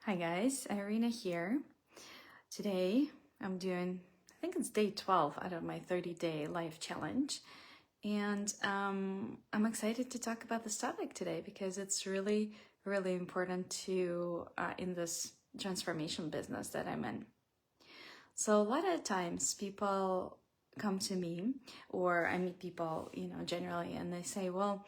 Hi guys, Irina here. Today I'm doing, I think it's day 12 out of my 30-day life challenge. And I'm excited to talk about this topic today because it's really, really important to in this transformation business that I'm in. So a lot of times people come to me, or I meet people, generally, and they say, well,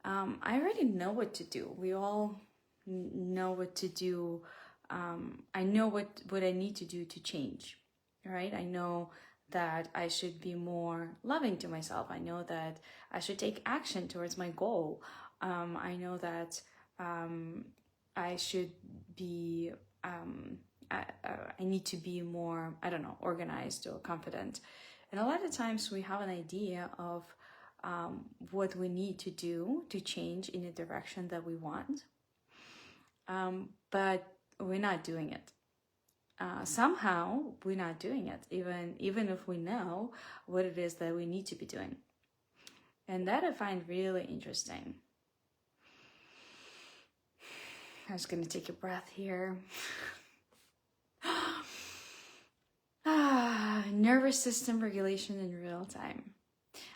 I already know what to do. We all know what to do. I know what I need to do to change, right? I know that I should be more loving to myself. I know that I should take action towards my goal. I know that I should be, I need to be more, organized or confident. And a lot of times we have an idea of what we need to do to change in a direction that we want. But we're not doing it. Somehow we're not doing it, even if we know what it is that we need to be doing. And that I find really interesting. I'm just gonna take a breath here. Nervous system regulation in real time.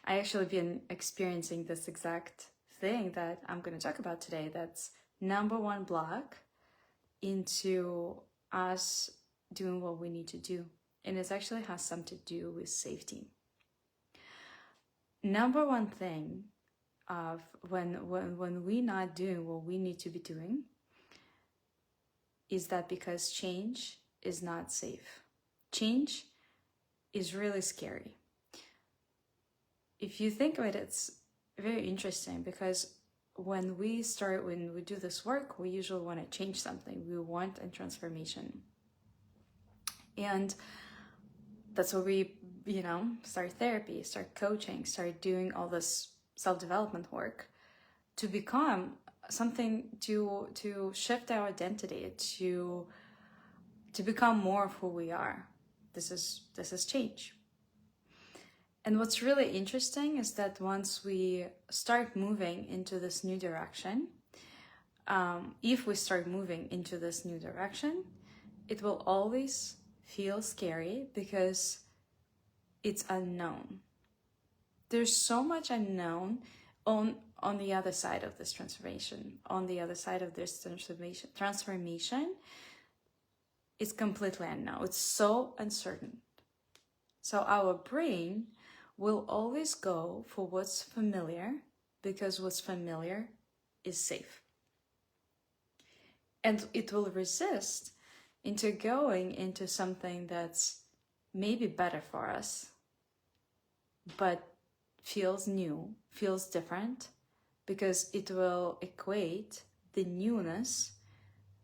I actually been experiencing this exact thing that I'm gonna talk about today. That's number one block into us doing what we need to do. And it actually has something to do with safety. Number one thing of when we're not doing what we need to be doing is that because change is not safe. Change is really scary. If you think of it, it's very interesting because when we do this work, we usually want to change something. We want a transformation. And that's where we, start therapy, start coaching, start doing all this self-development work to become something, to shift our identity, to become more of who we are. This is change. And what's really interesting is that once we start moving into this new direction, if we start moving into this new direction, it will always feel scary because it's unknown. There's so much unknown on the other side of this transformation. On the other side of this transformation, it's completely unknown. It's so uncertain. So our brain will always go for what's familiar because what's familiar is safe. And it will resist into going into something that's maybe better for us, but feels new, feels different, because it will equate the newness,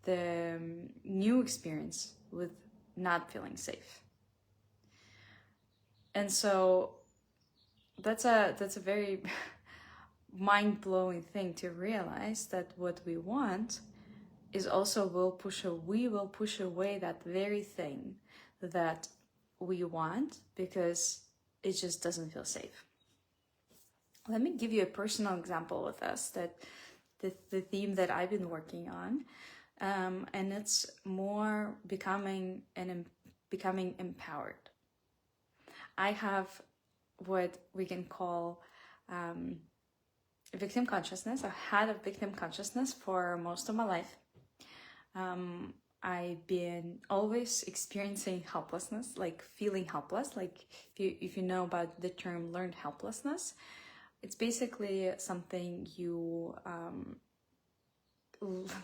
the new experience with not feeling safe. And so that's a very mind-blowing thing to realize, that what we want is also we will push away that very thing that we want because it just doesn't feel safe. Let me give you a personal example with us, that the theme that I've been working on, and it's more becoming empowered. I have what we can call victim consciousness. I've had a victim consciousness for most of my life. I've been always experiencing helplessness, like feeling helpless. Like if you know about the term learned helplessness, it's basically something you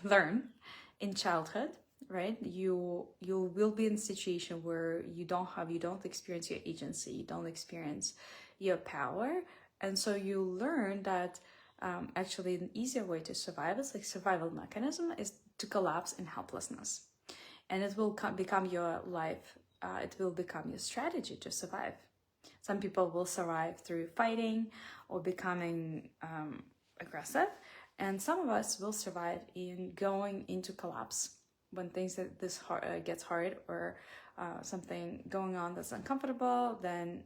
learn in childhood, right? You will be in a situation where you don't experience your agency, you don't experience your power, and so you learn that actually an easier way to survive, is like survival mechanism, is to collapse in helplessness, and it will become your life. It will become your strategy to survive. Some people will survive through fighting or becoming aggressive, and some of us will survive in going into collapse when things gets hard, or something going on that's uncomfortable. Then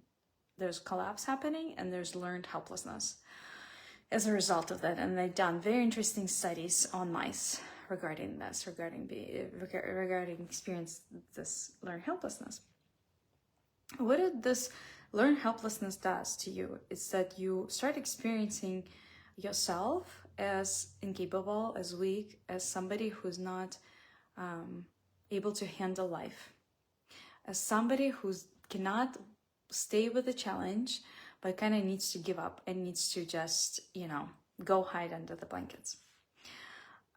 there's collapse happening, and there's learned helplessness as a result of that. And they've done very interesting studies on mice, regarding this, regarding experience this learned helplessness. What did this learned helplessness does to you is that you start experiencing yourself as incapable, as weak, as somebody who's not able to handle life, as somebody who cannot stay with the challenge, but kind of needs to give up and needs to just, go hide under the blankets.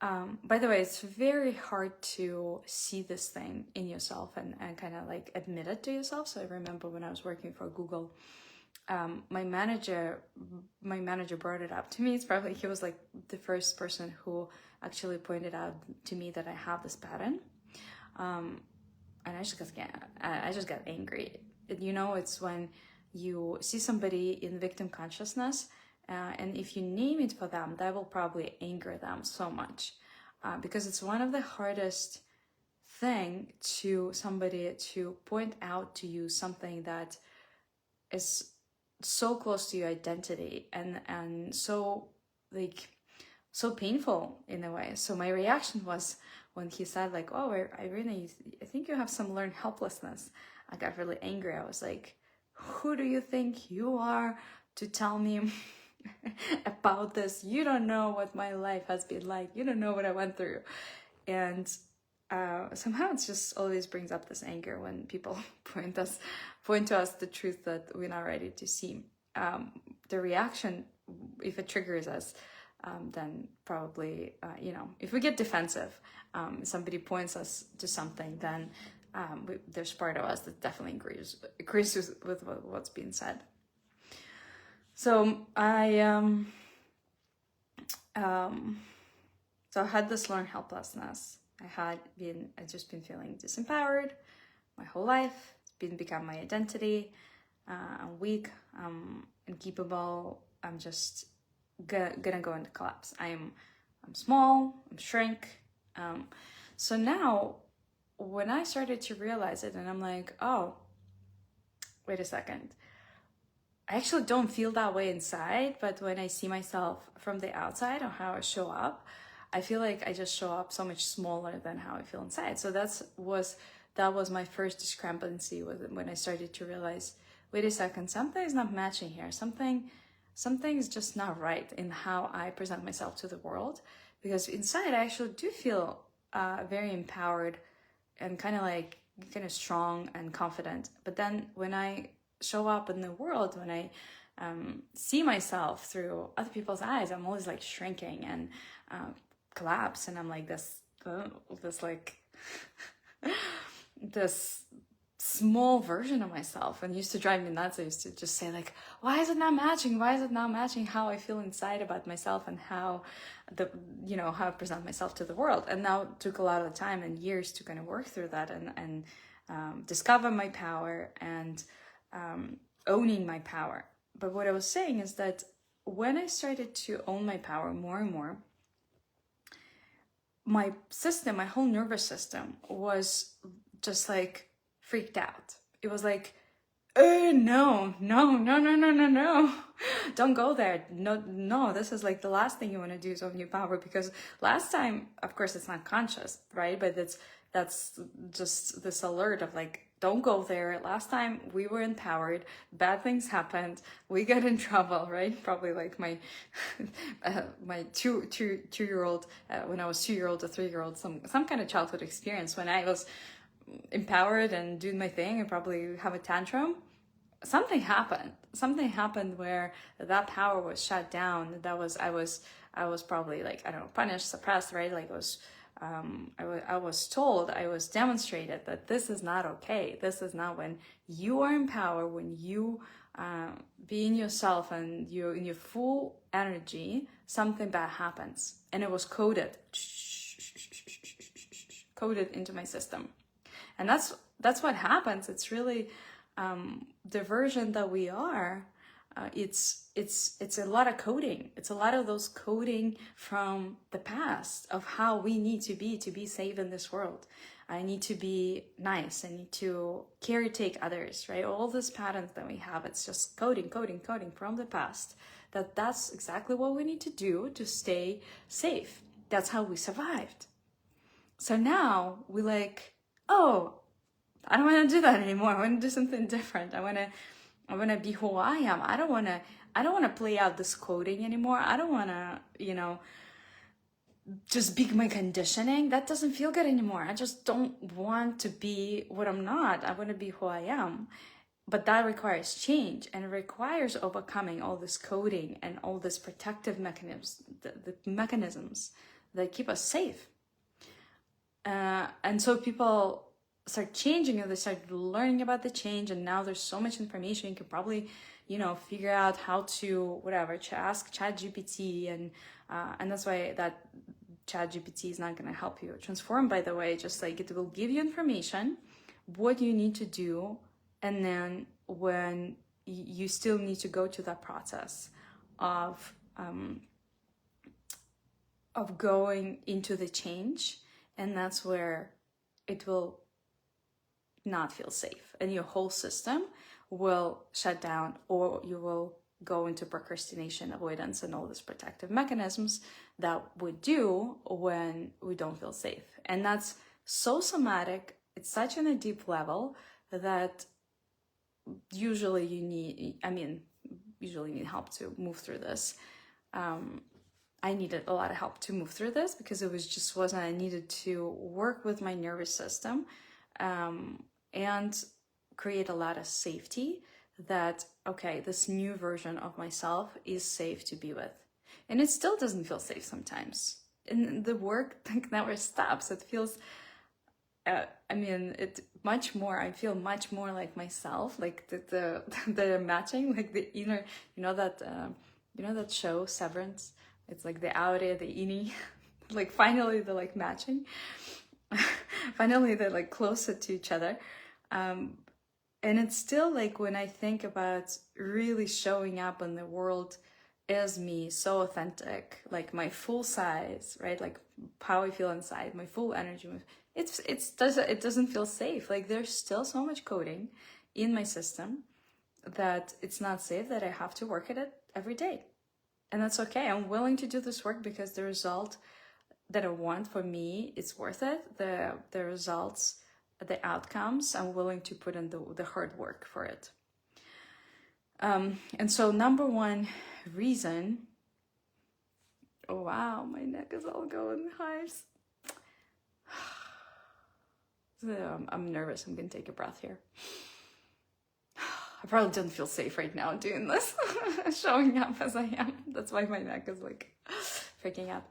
By the way, it's very hard to see this thing in yourself and kind of like admit it to yourself. So I remember when I was working for Google, my manager brought it up to me. He was like the first person who actually pointed out to me that I have this pattern. And I just got angry. It's when you see somebody in victim consciousness, and if you name it for them, that will probably anger them so much, because it's one of the hardest thing to somebody to point out to you something that is so close to your identity and so painful in a way. So my reaction was when he said like, "Oh, Irina, I think you have some learned helplessness." I got really angry. I was like, "Who do you think you are to tell me about this? You don't know what my life has been like. You don't know what I went through." And somehow it just always brings up this anger when people point to us the truth that we're not ready to see. The reaction, if it triggers us, then probably, if we get defensive, somebody points us to something, then there's part of us that definitely agrees with what's being said. So I had this learned helplessness. I just been feeling disempowered my whole life. It's become my identity. I'm weak. I'm incapable. I'm just gonna go into collapse. I'm small. I'm shrink. So now, when I started to realize it, and I'm like, oh, wait a second. I actually don't feel that way inside, but when I see myself from the outside or how I show up, I feel like I just show up so much smaller than how I feel inside. So that was my first discrepancy when I started to realize, wait a second, something's not matching here. Something's just not right in how I present myself to the world, because inside I actually do feel very empowered and kind of strong and confident. But then when I show up in the world, when I see myself through other people's eyes, I'm always like shrinking and collapse, and I'm like this small version of myself. And it used to drive me nuts. I used to just say like, why is it not matching? Why is it not matching how I feel inside about myself and how how I present myself to the world? And now it took a lot of time and years to kind of work through that and discover my power and owning my power. But what I was saying is that when I started to own my power more and more, my whole nervous system was just like freaked out. It was like, no, don't go there. No, this is like the last thing you want to do is own your power, because last time, of course, it's not conscious, right? But that's just this alert of like, don't go there. Last time we were empowered, bad things happened, we got in trouble, right? Probably like my my two-year-old when I was 2-year-old or 3-year-old, some kind of childhood experience when I was empowered and doing my thing and probably have a tantrum. Something happened where that power was shut down. I was probably like, I don't know, punished, suppressed, right? Like I was told, I was demonstrated that this is not okay. This is not when you are in power, when you being yourself and you're in your full energy, something bad happens. And it was coded into my system. And that's what happens. It's really the version that we are. It's a lot of coding. It's a lot of those coding from the past of how we need to be safe in this world. I need to be nice. I need to caretake others, right? All these patterns that we have, it's just coding from the past. That's exactly what we need to do to stay safe. That's how we survived. So now we like, oh, I don't want to do that anymore. I want to do something different. I want to be who I am. I don't want to play out this coding anymore. I don't want to, just be my conditioning. That doesn't feel good anymore. I just don't want to be what I'm not. I want to be who I am. But that requires change, and it requires overcoming all this coding and all this protective mechanisms, the mechanisms that keep us safe. And so people start changing, and they start learning about the change, and now there's so much information. You can probably, figure out how to, whatever, ask ChatGPT, and that's why that ChatGPT is not going to help you transform, by the way. Just like it will give you information, what you need to do, and then when you still need to go to that process of going into the change, and that's where it will not feel safe, and your whole system will shut down, or you will go into procrastination, avoidance, and all these protective mechanisms that we do when we don't feel safe. And that's so somatic. It's such on a deep level that usually you need help to move through this. I needed a lot of help to move through this because it wasn't, I needed to work with my nervous system and create a lot of safety that, okay, this new version of myself is safe to be with. And it still doesn't feel safe sometimes. And the work never stops. It feels, I feel much more like myself, like the matching, like the inner, that show Severance? It's like the outie, the innie, like finally they're like matching. Finally they're like closer to each other. And it's still like when I think about really showing up in the world as me, so authentic, like my full size, right? Like how I feel inside, my full energy. It doesn't feel safe. Like there's still so much coding in my system that it's not safe, that I have to work at it every day. And that's okay. I'm willing to do this work because the result that I want for me, it's worth it. The results, the outcomes, I'm willing to put in the hard work for it. And so number one reason, oh wow, my neck is all going hives. I'm nervous. I'm gonna take a breath here. I probably don't feel safe right now doing this, showing up as I am. That's why my neck is like freaking out.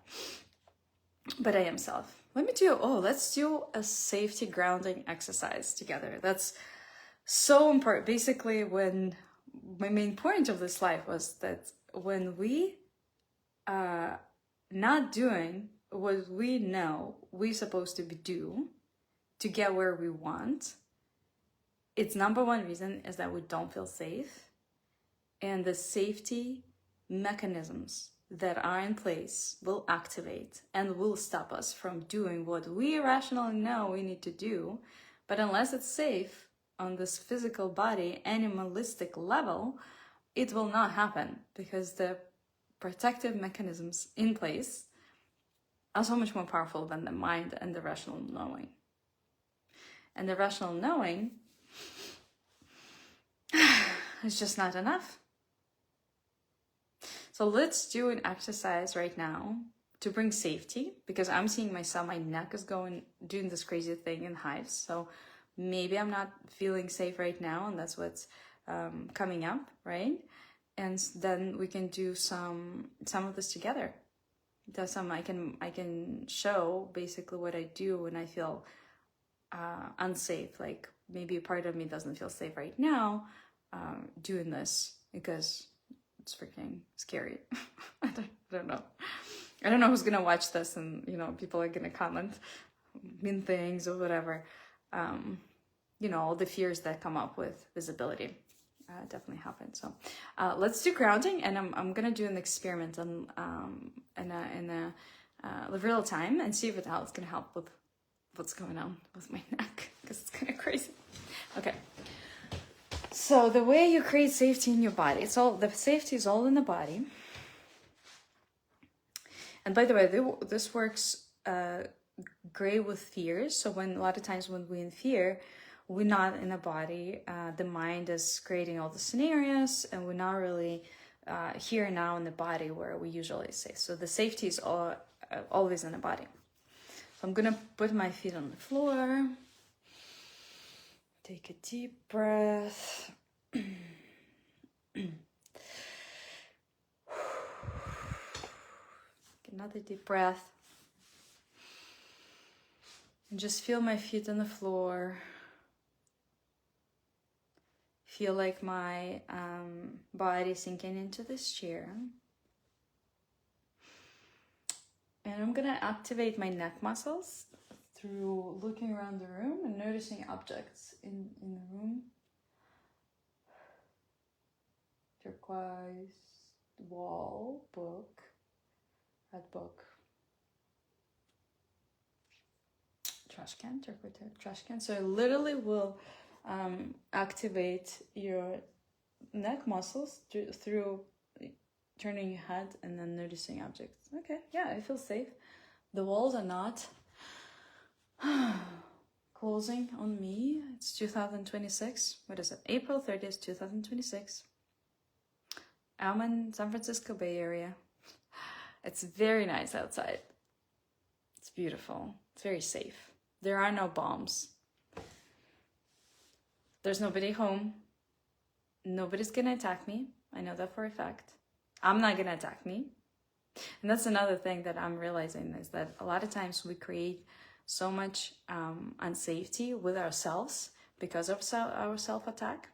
But I am self. Let's do a safety grounding exercise together. That's so important. Basically, when my main point of this life was that when we are not doing what we know we're supposed to do to get where we want, its number one reason is that we don't feel safe, and the safety mechanisms that are in place will activate and will stop us from doing what we rationally know we need to do. But unless it's safe on this physical body, animalistic level, it will not happen because the protective mechanisms in place are so much more powerful than the mind and the rational knowing. And the rational knowing is just not enough. So let's do an exercise right now to bring safety, because I'm seeing myself, my neck is doing this crazy thing in hives. So maybe I'm not feeling safe right now, and that's what's coming up, right? And then we can do some of this together. I can show basically what I do when I feel unsafe. Like maybe a part of me doesn't feel safe right now doing this because it's freaking scary. I don't know. I don't know who's gonna watch this, and people are gonna comment mean things or whatever. All the fears that come up with visibility definitely happen. So let's do grounding, and I'm gonna do an experiment in real time and see if it's gonna help with what's going on with my neck, because it's kind of crazy. Okay. So the way you create safety in your body, the safety is all in the body. And by the way, this works gray with fears. So when a lot of times when we're in fear, we're not in the body. The mind is creating all the scenarios, and we're not really here and now in the body where we usually say. So the safety is always in the body. So I'm gonna put my feet on the floor. Take a deep breath. Another deep breath. And just feel my feet on the floor. Feel like my body sinking into this chair. And I'm gonna activate my neck muscles through looking around the room and noticing objects in the room. Turquoise, wall, book, red book. Trash can, turquoise trash can. So it literally will activate your neck muscles through turning your head and then noticing objects. Okay, yeah, I feel safe. The walls are not closing on me. It's 2026. What is it? April 30th, 2026. I'm in San Francisco Bay Area. It's very nice outside. It's beautiful. It's very safe. There are no bombs. There's nobody home. Nobody's gonna attack me. I know that for a fact. I'm not gonna attack me. And that's another thing that I'm realizing, is that a lot of times we create so much unsafety with ourselves because of our self-attack.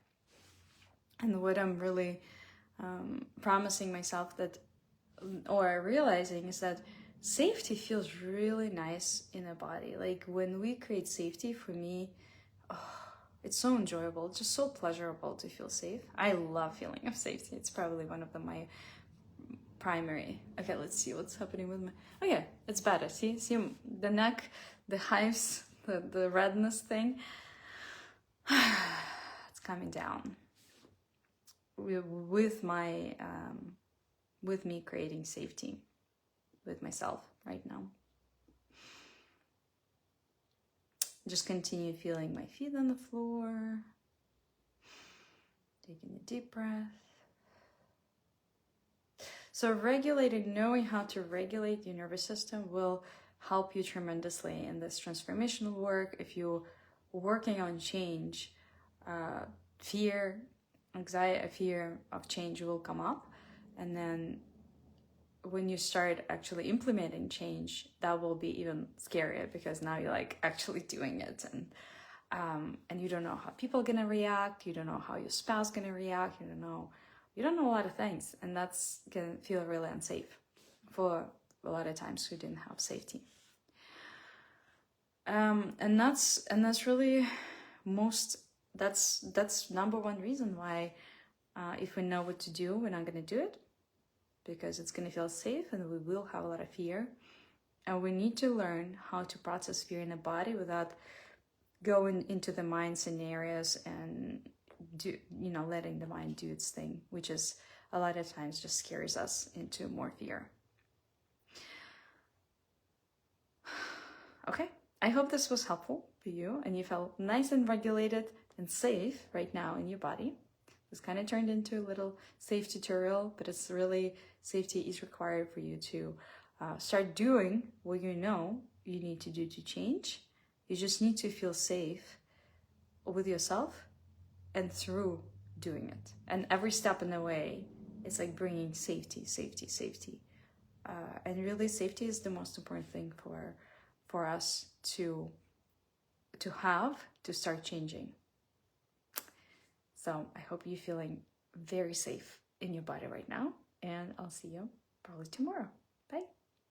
And what I'm really promising myself that, or realizing, is that safety feels really nice in the body. Like when we create safety, for me, it's so enjoyable, just so pleasurable to feel safe. I love feeling of safety. It's probably one of my primary. Okay, let's see what's happening with my, okay, it's better. See the neck, the hives, the redness thing. It's coming down with my with me creating safety with myself right now. Just continue feeling my feet on the floor. Taking a deep breath. So regulating, knowing how to regulate your nervous system will help you tremendously in this transformational work. If you're working on change, fear, anxiety, fear of change will come up. And then when you start actually implementing change, that will be even scarier, because now you're like actually doing it, and you don't know how people are gonna react, you don't know how your spouse is gonna react, you don't know a lot of things, and that's gonna feel really unsafe for a lot of times who didn't have safety. And that's really that's number one reason why if we know what to do, we're not gonna do it, because it's going to feel safe and we will have a lot of fear. And we need to learn how to process fear in the body without going into the mind scenarios and letting the mind do its thing, which is a lot of times just scares us into more fear. Okay, I hope this was helpful for you and you felt nice and regulated and safe right now in your body. This kind of turned into a little safe tutorial, but it's really, safety is required for you to start doing what you know you need to do to change. You just need to feel safe with yourself and through doing it. And every step in the way, it's like bringing safety. And really, safety is the most important thing for us to have to start changing. So I hope you're feeling very safe in your body right now, and I'll see you probably tomorrow.